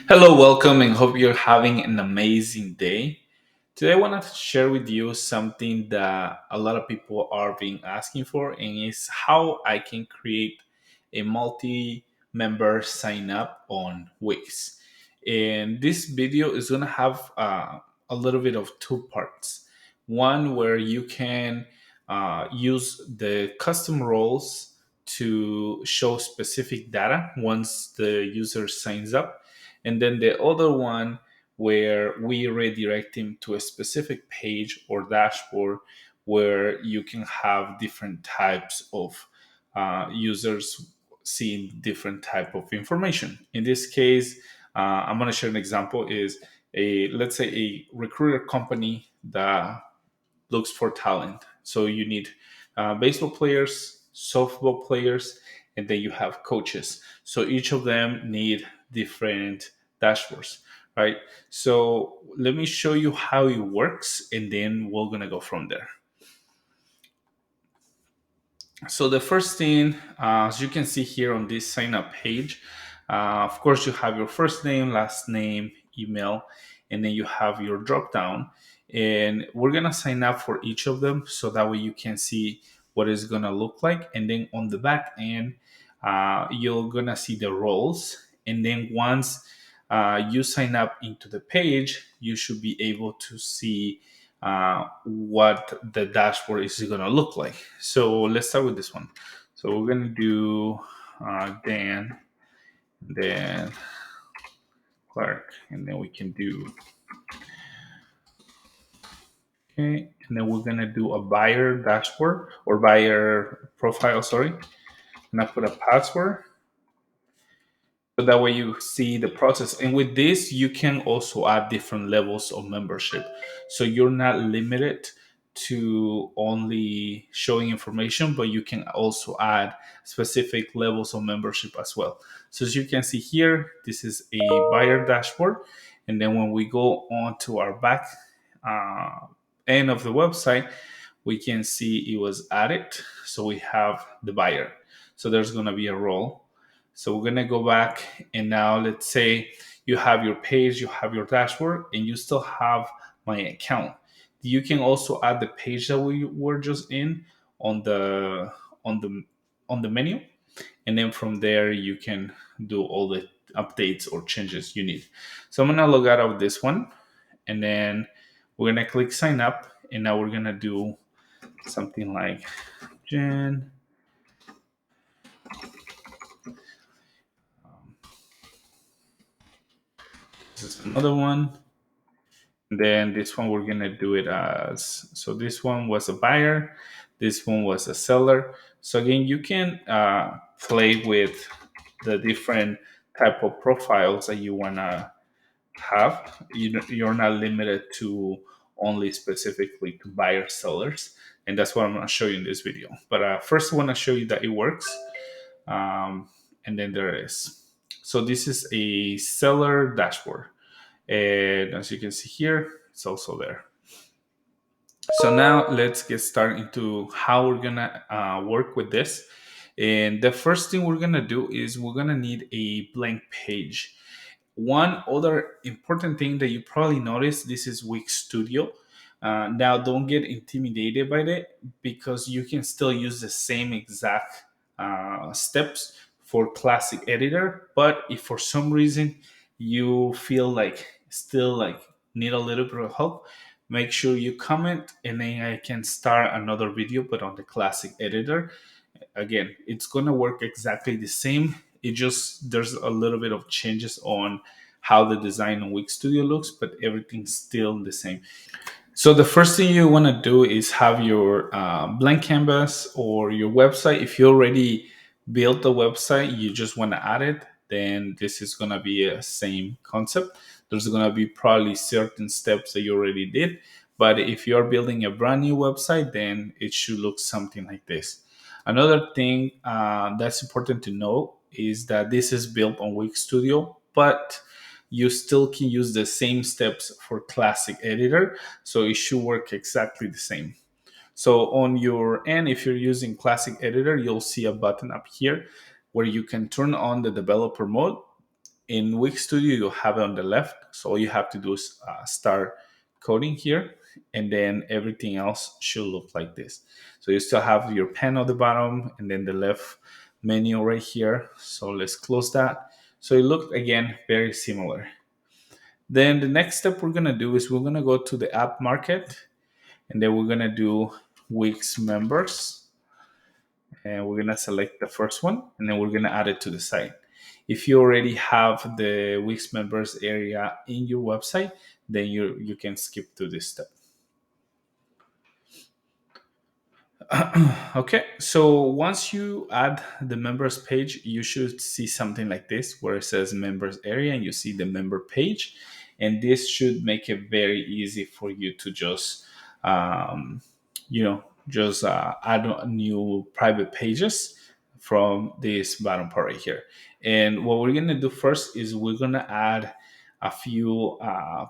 Hello, welcome, and hope you're having an amazing day. Today, I want to share with you something that a lot of people are being asking for, and is how I can create a multi-member sign up on Wix. And this video is going to have a little bit of two parts. One where you can use the custom roles to show specific data once the user signs up, and then the other one where we redirect him to a specific page or dashboard where you can have different types of users seeing different type of information. In this case, I'm going to share an example is a, let's say, a recruiter company that looks for talent. So you need baseball players, softball players, and then you have coaches. So each of them need different dashboards, right? So let me show you how it works, and then we're gonna go from there. So the first thing, as you can see here on this sign up page, of course you have your first name, last name, email, and then you have your drop down. And we're gonna sign up for each of them so that way you can see what it's gonna look like. And then on the back end, you're gonna see the roles. And then once you sign up into the page, you should be able to see what the dashboard is going to look like. So let's start with this one. So we're going to do Dan, then Clark, and then we can do, okay, and then we're going to do a buyer dashboard or buyer profile, sorry. And I put a password. So that way you see the process. And with this, you can also add different levels of membership. So you're not limited to only showing information, but you can also add specific levels of membership as well. So as you can see here, this is a buyer dashboard. And then when we go on to our back uh, end of the website, we can see it was added. So we have the buyer. So there's going to be a role. So we're gonna go back, and now let's say you have your page, you have your dashboard, and you still have my account. You can also add the page that we were just in on the on the on the menu, and then from there you can do all the updates or changes you need. So I'm gonna log out of this one, and then we're gonna click sign up, and now we're gonna do something like Jen. This is another one. Then this one we're gonna do it as, so this one was a buyer, this one was a seller. So again, you can play with the different type of profiles that you wanna have. You're not limited to only specifically to buyer sellers, and that's what I'm gonna show you in this video. But first, I wanna show you that it works, and then there it is. So this is a seller dashboard. And as you can see here, it's also there. So now let's get started into how we're gonna work with this. And the first thing we're gonna do is we're gonna need a blank page. One other important thing that you probably noticed, this is Wix Studio. Now don't get intimidated by it because you can still use the same exact steps for Classic Editor. But if for some reason you feel like still like need a little bit of help, make sure you comment, and then I can start another video but on the Classic Editor. Again, it's gonna work exactly the same. It just there's a little bit of changes on how the design on Wix Studio looks, but everything's still the same. So the first thing you want to do is have your blank canvas or your website. If you already built the website, you just want to add it, then this is going to be a same concept. There's going to be probably certain steps that you already did, but if you're building a brand new website, then it should look something like this. Another thing that's important to know is that this is built on Wix Studio, but you still can use the same steps for Classic Editor, so it should work exactly the same. So on your end, if you're using Classic Editor, you'll see a button up here where you can turn on the developer mode, in Wix Studio, you'll have it on the left. So all you have to do is start coding here, and then everything else should look like this. So you still have your pen on the bottom, and then the left menu right here. So let's close that. So it looked again very similar. Then the next step we're gonna do is we're gonna go to the app market, and then we're gonna do Wix members, and we're gonna select the first one, and then we're gonna add it to the site. If you already have the Wix members area in your website, then you can skip to this step. Okay, so once you add the members page, you should see something like this where it says members area and you see the member page. And this should make it very easy for you to just, um, just add new private pages from this bottom part right here. And what we're going to do first is we're going to add a few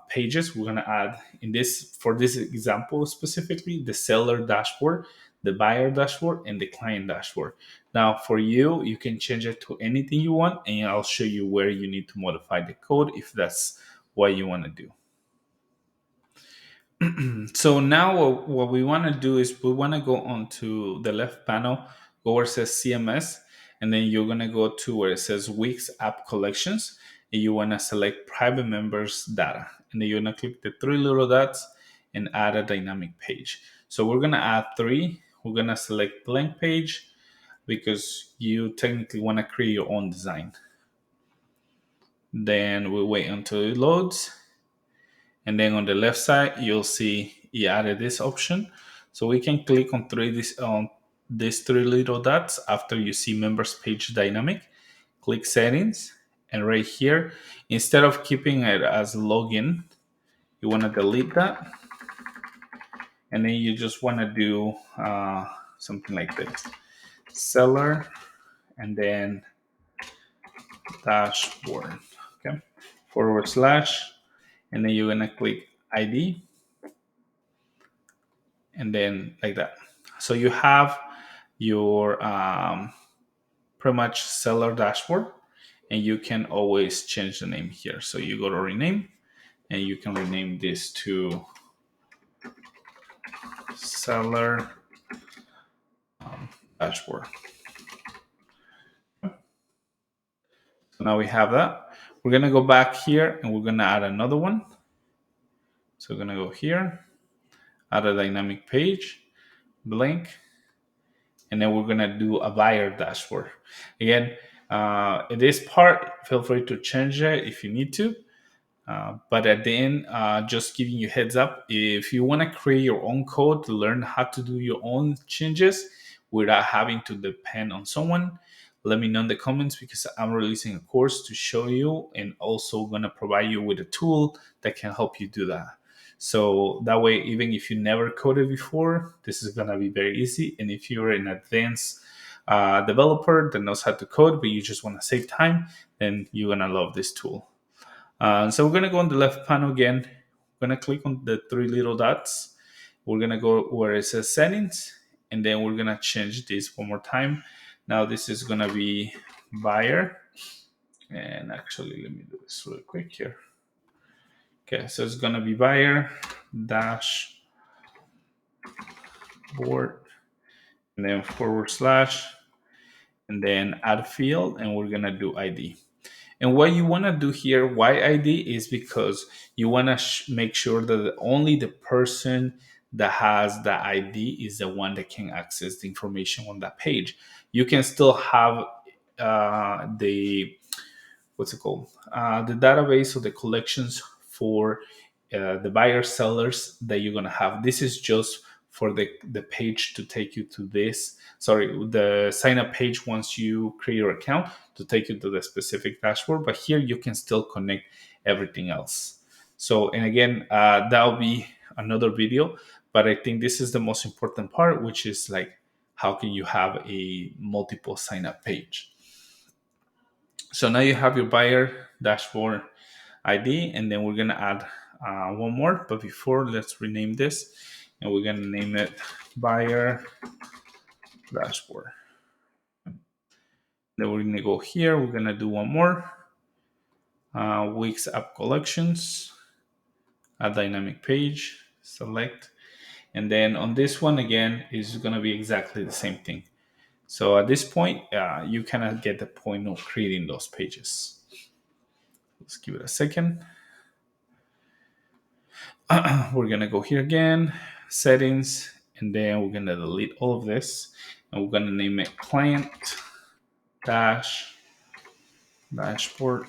pages. We're going to add in this, for this example specifically, the seller dashboard, the buyer dashboard, and the client dashboard. Now for you, you can change it to anything you want, and I'll show you where you need to modify the code if that's what you want to do. So now what we want to do is we want to go onto the left panel, go where it says CMS, and then you're going to go to where it says Wix app collections, and you want to select private members data, and then you're going to click the three little dots and add a dynamic page. So we're going to add three. We're going to select blank page because you technically want to create your own design. Then we'll wait until it loads. And then on the left side, you'll see he added this option. So we can click on these three little dots after you see members page dynamic. Click settings, and right here, instead of keeping it as login, you want to delete that, and then you just want to do something like this: seller, and then dashboard. Okay, forward slash, and then you're gonna click ID, and then like that. So you have your pretty much seller dashboard, and you can always change the name here. So you go to rename, and you can rename this to seller dashboard. So now we have that. We're gonna go back here and we're gonna add another one. So we're gonna go here, add a dynamic page, blank, and then we're gonna do a buyer dashboard. Again, this part, feel free to change it if you need to. But at the end, just giving you heads up, if you want to create your own code to learn how to do your own changes without having to depend on someone, let me know in the comments because I'm releasing a course to show you and also going to provide you with a tool that can help you do that. So that way, even if you never coded before, this is going to be very easy. And if you're an advanced developer that knows how to code, but you just want to save time, then you're going to love this tool. So we're going to go on the left panel again. We're going to click on the three little dots. We're going to go where it says settings, and then we're going to change this one more time. Now this is going to be buyer. And actually, let me do this real quick here. Okay, so it's going to be buyer dash board, and then forward slash, and then add field, and we're going to do ID. And what you want to do here, why ID, is because you want to make sure that only the person that has the ID is the one that can access the information on that page. You can still have the what's it called, the database or the collections for the buyer sellers that you're going to have. This is just for the page to take you to this, sorry, the sign up page once you create your account to take you to the specific dashboard. But here you can still connect everything else. So, and again, that'll be another video, but I think this is the most important part, which is like, how can you have a multiple sign up page? So now you have your buyer dashboard ID, and then we're gonna add one more. But before, let's rename this, and we're gonna name it buyer dashboard. Then we're gonna go here. We're gonna do one more. Weeks app collections, a dynamic page, select. And then on this one again is going to be exactly the same thing. So at this point, you cannot get the point of creating those pages. Let's give it a second. We're going to go here again, settings, and then we're going to delete all of this. And we're going to name it client dash dashboard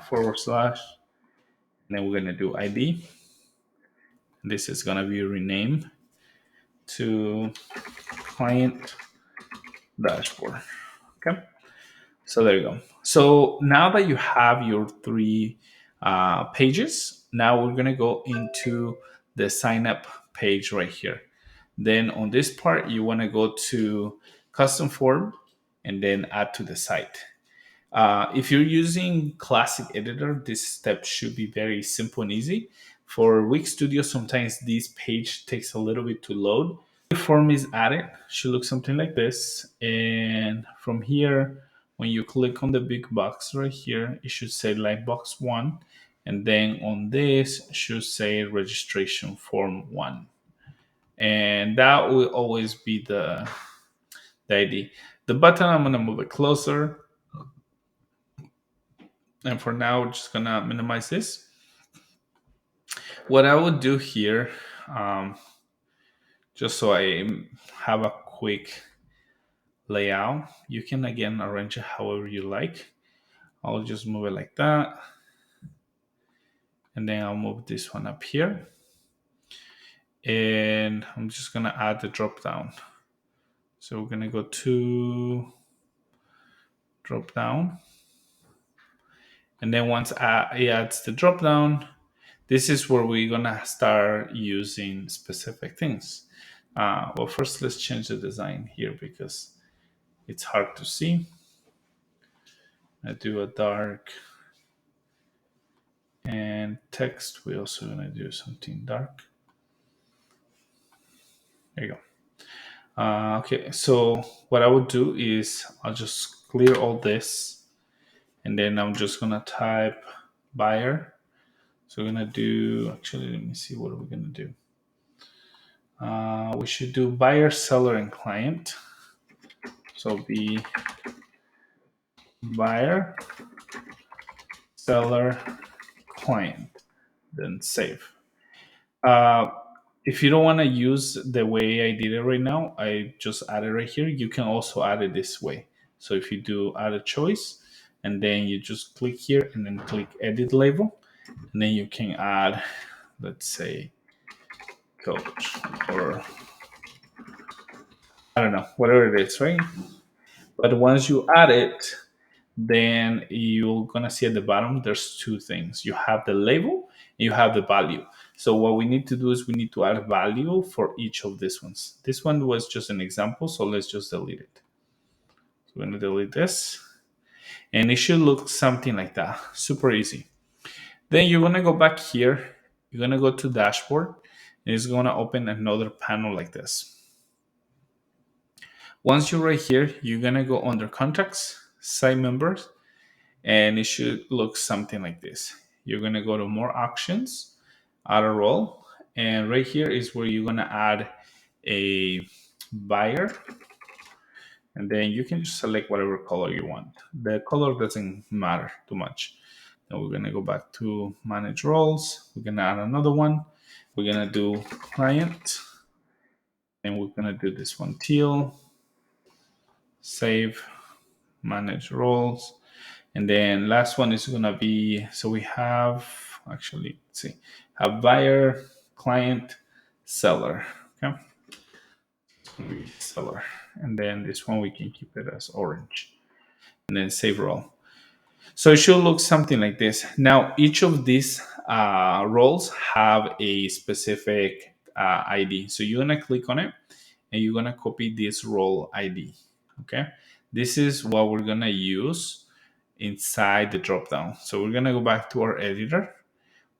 forward slash. And then we're going to do ID. This is going to be renamed to client dashboard. Okay. So there you go. So now that you have your three pages, now we're gonna go into the sign up page right here. Then on this part, you wanna go to custom form and then add to the site. If you're using Classic Editor, this step should be very simple and easy. For Wix Studio, sometimes this page takes a little bit to load. The form is added, should look something like this. And from here, when you click on the big box right here, it should say Lightbox 1. And then on this should say registration form 1. And that will always be the ID. The button, I'm going to move it closer. And for now, we're just going to minimize this. What I would do here, just so I have a quick layout, you can again arrange it however you like. I'll just move it like that. And then I'll move this one up here. And I'm just going to add the drop down. So we're going to go to drop down. And then once it adds the drop down, this is where we're going to start using specific things. Well, first, let's change the design here because it's hard to see. I do a dark and text. We're also going to do something dark. There you go. Okay, so what I would do is I'll just clear all this and then I'm just going to type buyer. So we're going to do, actually, let me see what we're going to do. We should do buyer, seller, and client. So be buyer, seller, client, then save. If you don't want to use the way I did it right now, I just add it right here. You can also add it this way. So if you do add a choice, and then you just click here and then click edit label, and then you can add, let's say, coach or I don't know, whatever it is, right? But once you add it, then you're gonna see at the bottom there's two things. You have the label and you have the value. So what we need to do is we need to add value for each of these ones. This one was just an example, so let's just delete it. So we're gonna delete this, and it should look something like that. Super easy. Then you're gonna go back here. You're gonna go to dashboard, and it's gonna open another panel like this. Once you're right here, you're gonna go under contacts, site members, and it should look something like this. You're going to go to more options, add a role, and right here is where you're going to add a buyer, and then you can just select whatever color you want. The color doesn't matter too much. Then we're going to go back to manage roles. We're going to add another one. We're going to do client, and we're going to do this one teal, save, manage roles. And then last one is going to be, so we have, actually, let's see, have buyer, client, seller. Okay. Seller. And then this one, we can keep it as orange. And then save role. So it should look something like this. Now, each of these roles have a specific ID. So you're going to click on it and you're going to copy this role ID. Okay. This is what we're going to use inside the dropdown. So we're gonna go back to our editor.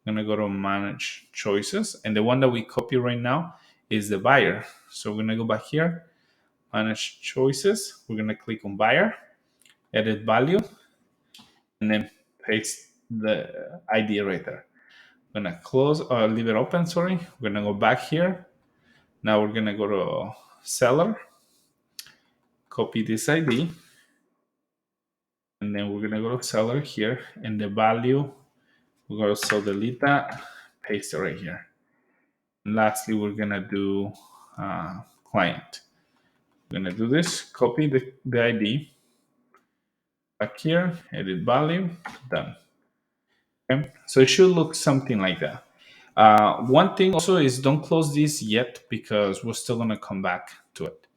We're gonna go to manage choices, and the one that we copy right now is the buyer. So we're gonna go back here, manage choices. We're gonna click on buyer, edit value, and then paste the ID right there. I'm gonna close or leave it open, sorry. We're gonna go back here. Now we're gonna go to seller, copy this ID, and then we're gonna go to seller here, and the value, we're gonna also delete that, paste it right here. And lastly, we're gonna do client. We're gonna do this, copy the ID, back here, edit value, done. Okay, so it should look something like that. One thing also is don't close this yet because we're still gonna come back to it.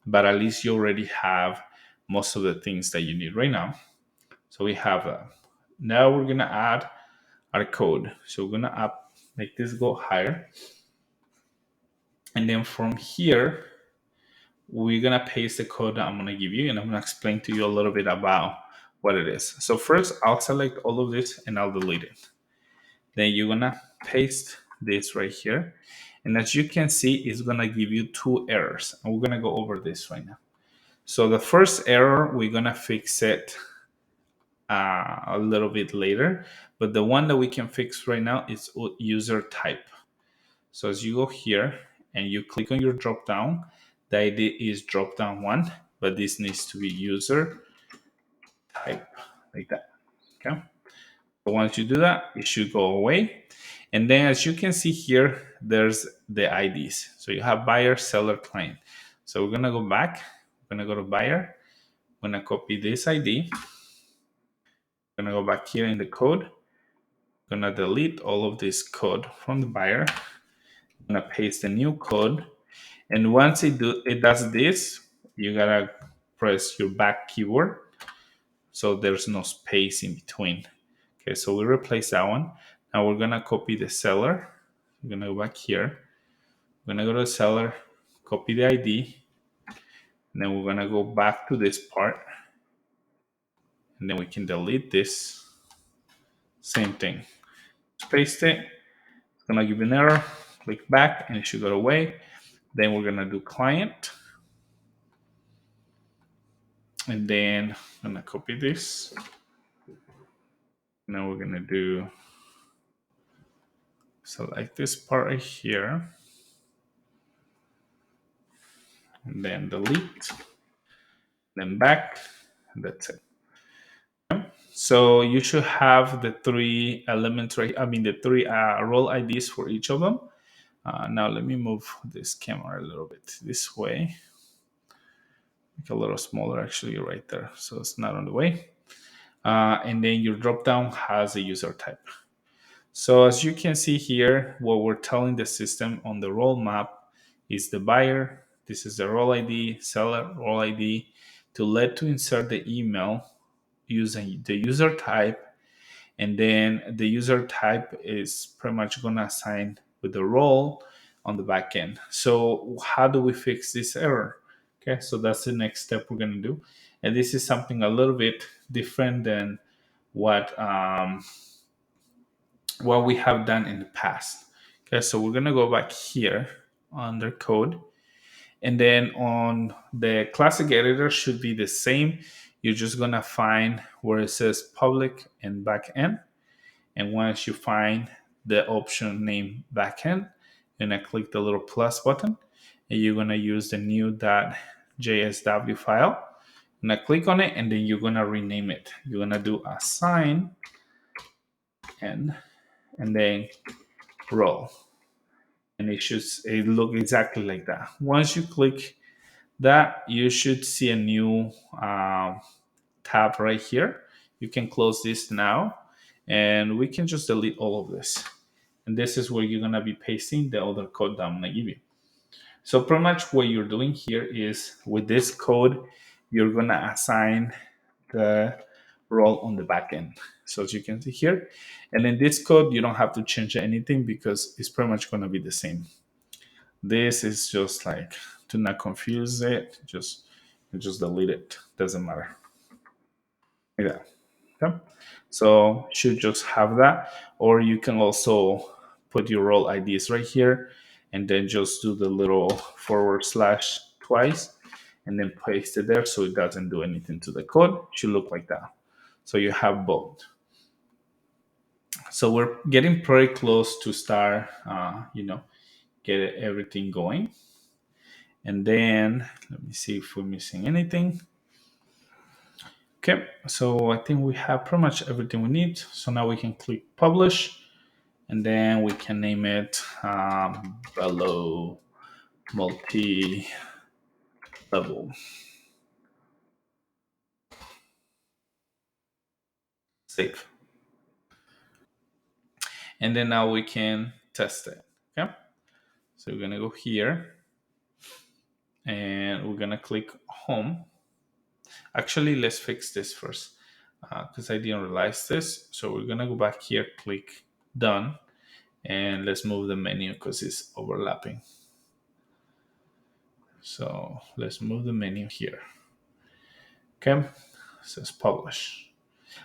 But at least you already have most of the things that you need right now. So we have now we're gonna add our code. So we're gonna make this go higher, and then from here we're gonna paste the code that I'm gonna give you, and I'm gonna explain to you a little bit about what it is. So first, I'll select all of this and I'll delete it. Then you're gonna paste this right here, and as you can see, it's gonna give you two errors, and we're gonna go over this right now. So the first error, we're gonna fix it a little bit later, but the one that we can fix right now is user type. So as you go here and you click on your drop down, the ID is drop down one, but this needs to be user type, like that. Okay. So once you do that, it should go away. And then as you can see here, there's the IDs. So you have buyer, seller, client. So we're gonna go back. We're gonna go to buyer. I'm gonna copy this ID. I'm gonna go back here in the code. I'm gonna delete all of this code from the buyer. I'm gonna paste the new code. And once it does this, you gotta press your back keyboard so there's no space in between. Okay, so we replace that one. Now we're gonna copy the seller. We're gonna go back here. We're gonna go to the seller, copy the ID, and then we're gonna go back to this part, and then we can delete this. Same thing. Just paste it. It's gonna give you an error. Click back, and it should go away. Then we're gonna do client, and then I'm gonna copy this. Now we're gonna do select this part right here, and then delete, then back, and that's it. So you should have the three elements right. I mean the three role IDs for each of them. Now let me move this camera a little bit this way. Make a little smaller actually right there, so it's not on the way. And then your drop down has a user type. So as you can see here, what we're telling the system on the role map is the buyer. This is the role ID, seller role ID. To insert the email using the user type, and then the user type is pretty much going to assign with the role on the back end. So how do we fix this error? Okay, so that's the next step we're going to do, and this is something a little bit different than what we have done in the past. Okay, so we're going to go back here under code, and then on the classic editor should be the same. You're just going to find where it says public and backend. And once you find the option named backend, you're gonna click the little plus button, and you're gonna use the new .jsw file. You're gonna click on it, and then you're gonna rename it. You're gonna do assign and then role, and it look exactly like that. Once you click that, you should see a new tab right here. You can close this now, and we can just delete all of this. And this is where you're gonna be pasting the other code that I'm gonna give you. So pretty much what you're doing here is with this code, you're gonna assign the role on the back end. So as you can see here, and in this code, you don't have to change anything because it's pretty much gonna be the same. This is just like to not confuse it, just delete it, doesn't matter. Like that. Okay. So should just have that, or you can also put your role IDs right here, and then just do the little forward slash twice, and then paste it there so it doesn't do anything to the code. It should look like that. So you have both. So we're getting pretty close to start, get everything going. And then let me see if we're missing anything. Okay, so I think we have pretty much everything we need. So now we can click publish, and then we can name it Velo multi level. Save. And then now we can test it. Okay, so we're gonna go here and we're gonna click home. Actually, let's fix this first because I didn't realize this. So we're gonna go back here, click done, and let's move the menu because it's overlapping. So let's move the menu here. Okay, says publish.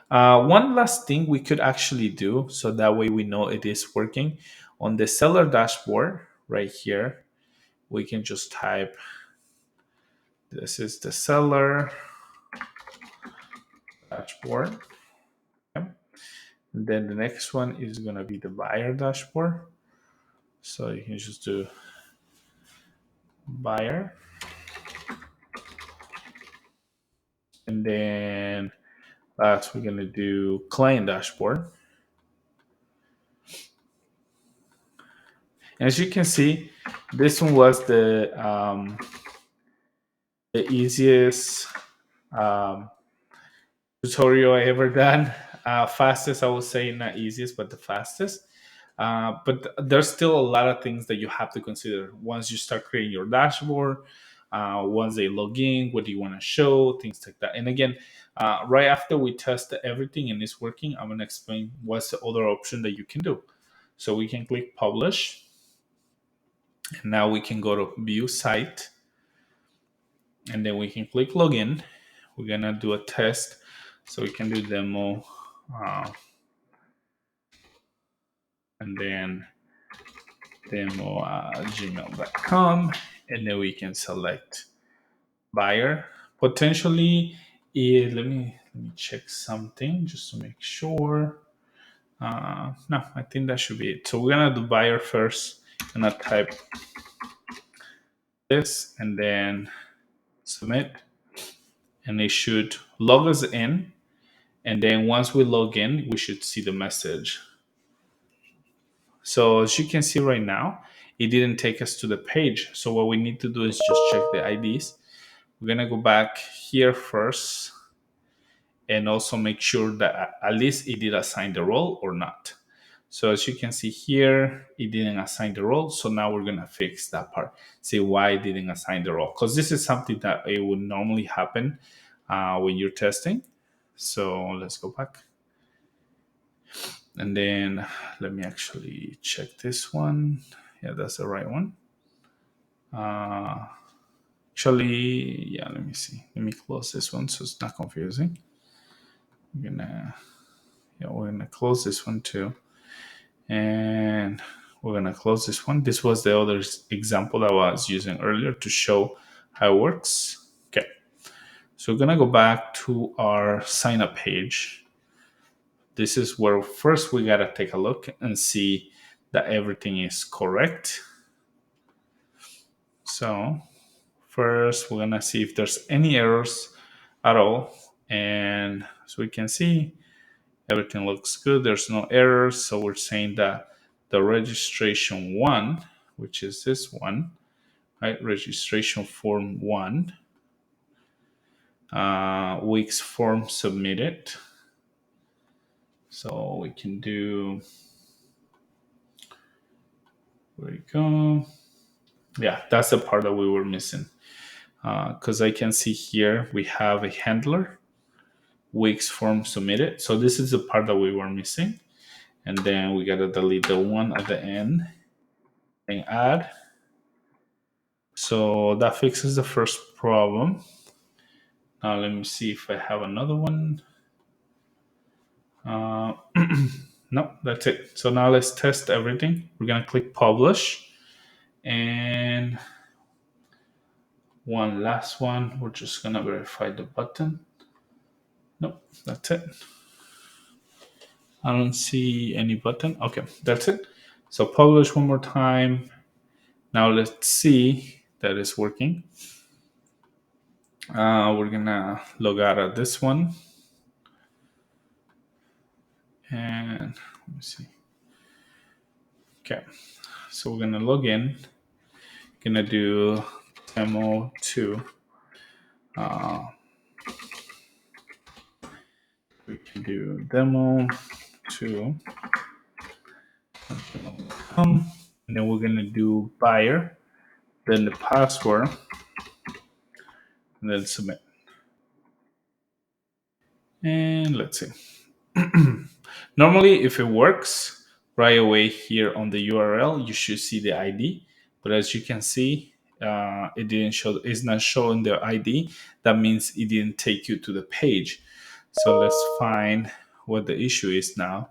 One last thing we could actually do, so that way we know it is working. On the seller dashboard right here, we can just type, this is the seller dashboard. Okay. And then the next one is going to be the buyer dashboard. So you can just do buyer. And then last, we're going to do client dashboard. And as you can see, this one was the easiest um, tutorial I ever done. Fastest, I would say, not easiest, but the fastest. But there's still a lot of things that you have to consider once you start creating your dashboard. Once they log in, what do you want to show, things like that. And again, right after we test everything and it's working, I'm going to explain what's the other option that you can do. So we can click publish, and now we can go to view site, and then we can click login. We're gonna do a test, so we can do demo, and then demo gmail.com, and then we can select buyer. Potentially, let me check something just to make sure. No, I think that should be it. So we're gonna do buyer first. Gonna type this and then submit, and it should log us in. And then once we log in, we should see the message. So as you can see right now, it didn't take us to the page. So what we need to do is just check the IDs. We're gonna go back here first and also make sure that at least it did assign the role or not. So as you can see here, it didn't assign the role. So now we're gonna fix that part. See why it didn't assign the role. Because this is something that it would normally happen when you're testing. So let's go back. And then let me actually check this one. Yeah, that's the right one. Uh, Actually, yeah, let me see. Let me close this one so it's not confusing. We're gonna close this one too. And we're gonna close this one. This was the other example that I was using earlier to show how it works. Okay. So we're gonna go back to our sign up page. This is where first we gotta take a look and see that everything is correct. So first we're gonna see if there's any errors at all. And so we can see everything looks good. There's no errors. So we're saying that the registration one, which is this one, right? Registration form one, weeks form submitted. So we can do, where we go. Yeah, that's the part that we were missing. Because I can see here we have a handler, weeks form submitted. So this is the part that we were missing. And then we got to delete the one at the end and add. So that fixes the first problem. Now let me see if I have another one. Uh, no, that's it. So now let's test everything. We're going to click publish. And one last one. We're just going to verify the button. Nope, that's it. I don't see any button. Okay, that's it. So publish one more time. Now let's see that it's working. We're gonna log out of this one, and let me see. Okay, so we're gonna log in. Gonna do demo two. Uh, we can do demo two. And then we're gonna do buyer, then the password, and then submit. And let's see. Normally, if it works right away here on the URL, you should see the ID. But as you can see, it didn't show. It's not showing the ID. That means it didn't take you to the page. So let's find what the issue is now.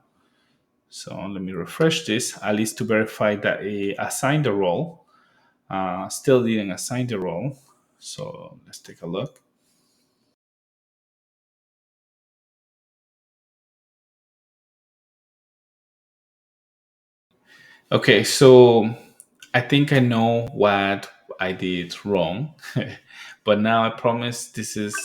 So let me refresh this, at least to verify that it assigned the role. Still didn't assign the role. So let's take a look. Okay, so I think I know what I did wrong, but now I promise this is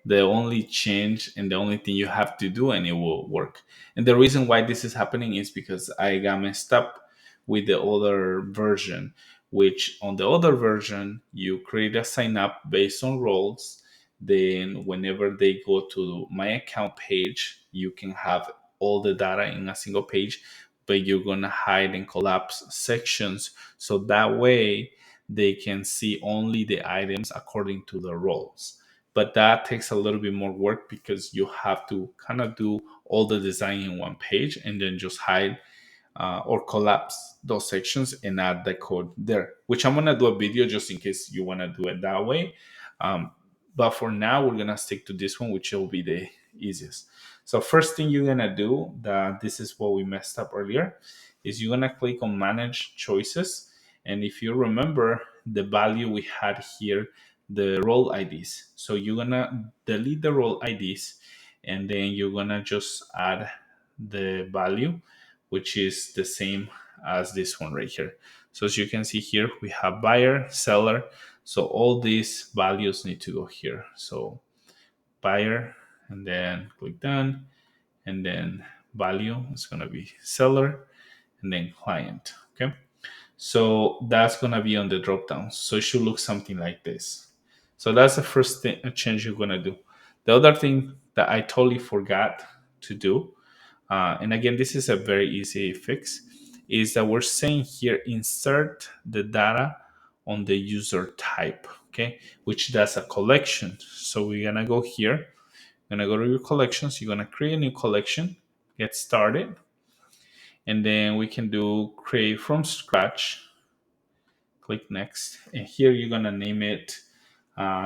the only change and the only thing you have to do, and it will work. And the reason why this is happening is because I got messed up with the other version, which on the other version, you create a sign up based on roles. Then, whenever they go to my account page, you can have all the data in a single page, but you're gonna hide and collapse sections so that way they can see only the items according to the roles. But that takes a little bit more work because you have to kind of do all the design in one page and then just hide or collapse those sections and add the code there, which I'm gonna do a video just in case you wanna do it that way. Um, but for now, we're gonna stick to this one, which will be the easiest. So first thing you're gonna do, that this is what we messed up earlier, is you're gonna click on Manage Choices, and if you remember the value we had here, the role IDs. So you're gonna delete the role IDs, and then you're gonna just add the value, which is the same as this one right here. So as you can see here, we have buyer, seller. So all these values need to go here. So buyer, and then click done, and then value is going to be seller, and then client. Okay. So that's going to be on the drop down. So it should look something like this. So that's the first thing, a change you're going to do. The other thing that I totally forgot to do, and again, this is a very easy fix, is that we're saying here insert the data on the user type, okay, which that's a collection. So we're gonna go here, gonna go to your collections, you're gonna create a new collection, get started, and then we can do create from scratch, click next, and here you're gonna name it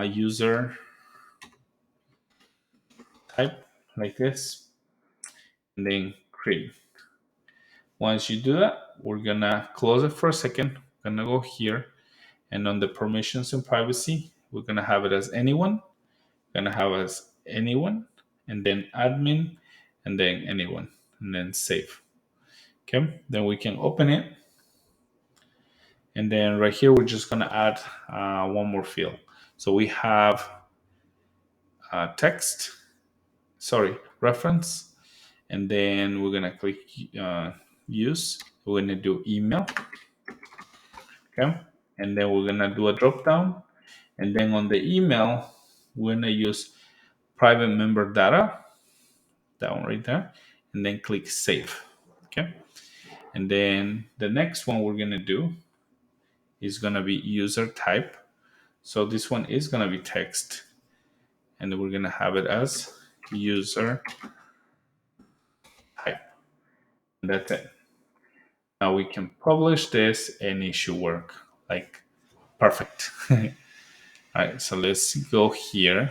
user type like this, and then create. Once you do that, we're gonna close it for a second. We're gonna go here, and on the permissions and privacy, we're gonna have it as anyone. We're gonna have as anyone, and then admin, and then anyone, and then save. Okay, then we can open it, and then right here we're just gonna add one more field. So we have text, sorry, reference, and then we're gonna click use. We're gonna do email. Okay, and then we're gonna do a drop down, and then on the email we're gonna use private member data, that one right there, and then click save. Okay, and then the next one we're gonna do is gonna be user type. So this one is gonna be text, and then we're gonna have it as user type, and that's it. Now we can publish this and it should work like perfect. All right, so let's go here.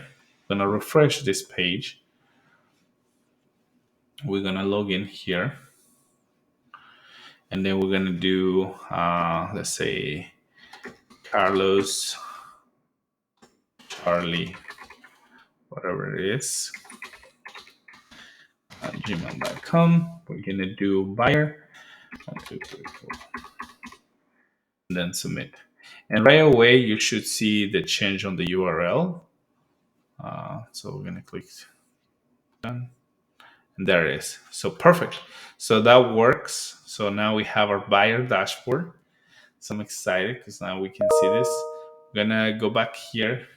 I'm gonna refresh this page. We're gonna log in here, and then we're gonna do let's say Carlos, Charlie, whatever it is. gmail.com. We're gonna do buyer 1, 2, 3, 4, and then submit. And right away, you should see the change on the URL. So we're gonna click done, and there it is. So perfect. So that works. So now we have our buyer dashboard. So I'm excited because now we can see this. We're gonna go back here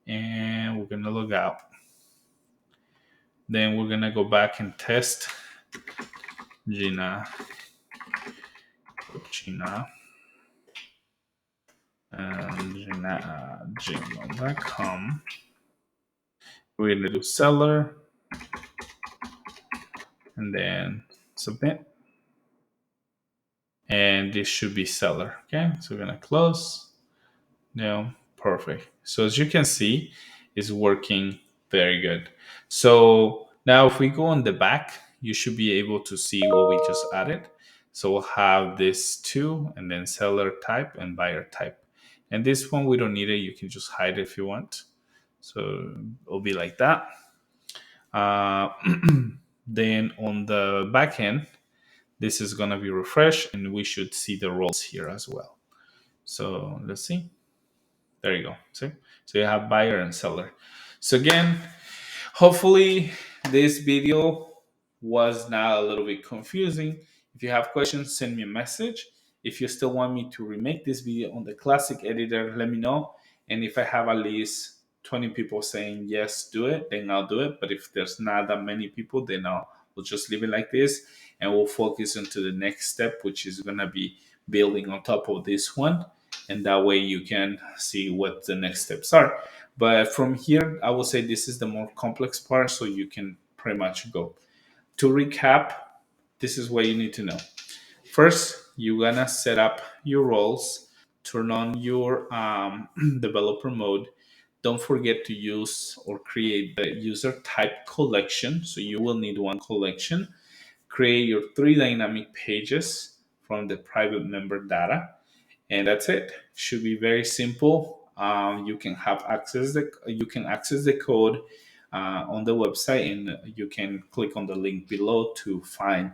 and we're gonna log out. Then we're gonna go back and test Gina and Gina at gmail.com. We're gonna do seller and then submit. And this should be seller. Okay, so we're gonna close. No, perfect. So as you can see, it's working very good. So now if we go on the back, you should be able to see what we just added. So we'll have this two and then seller type and buyer type. And this one, we don't need it. You can just hide it if you want. So it'll be like that. Uh, then on the back end, this is going to be refreshed and we should see the roles here as well. So let's see. There you go. See? So you have buyer and seller. So again, hopefully this video was not a little bit confusing. If you have questions, send me a message. If you still want me to remake this video on the classic editor, let me know. And if I have at least 20 people saying yes, do it, then I'll do it. But if there's not that many people, then we'll just leave it like this and we'll focus into the next step, which is gonna be building on top of this one. And that way you can see what the next steps are. But from here, I will say this is the more complex part, so you can pretty much go. To recap, this is what you need to know. First, you're gonna set up your roles, turn on your developer mode. Don't forget to use or create the user type collection. So you will need one collection. Create your 3 dynamic pages from the private member data, and that's it. Should be very simple. You can have access the code on the website, and you can click on the link below to find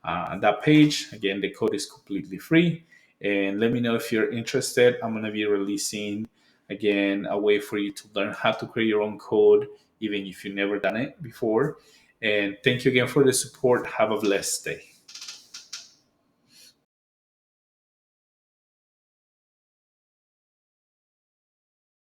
that page. Again, the code is completely free. And let me know if you're interested. I'm going to be releasing again a way for you to learn how to create your own code, even if you've never done it before. And thank you again for the support. Have a blessed day.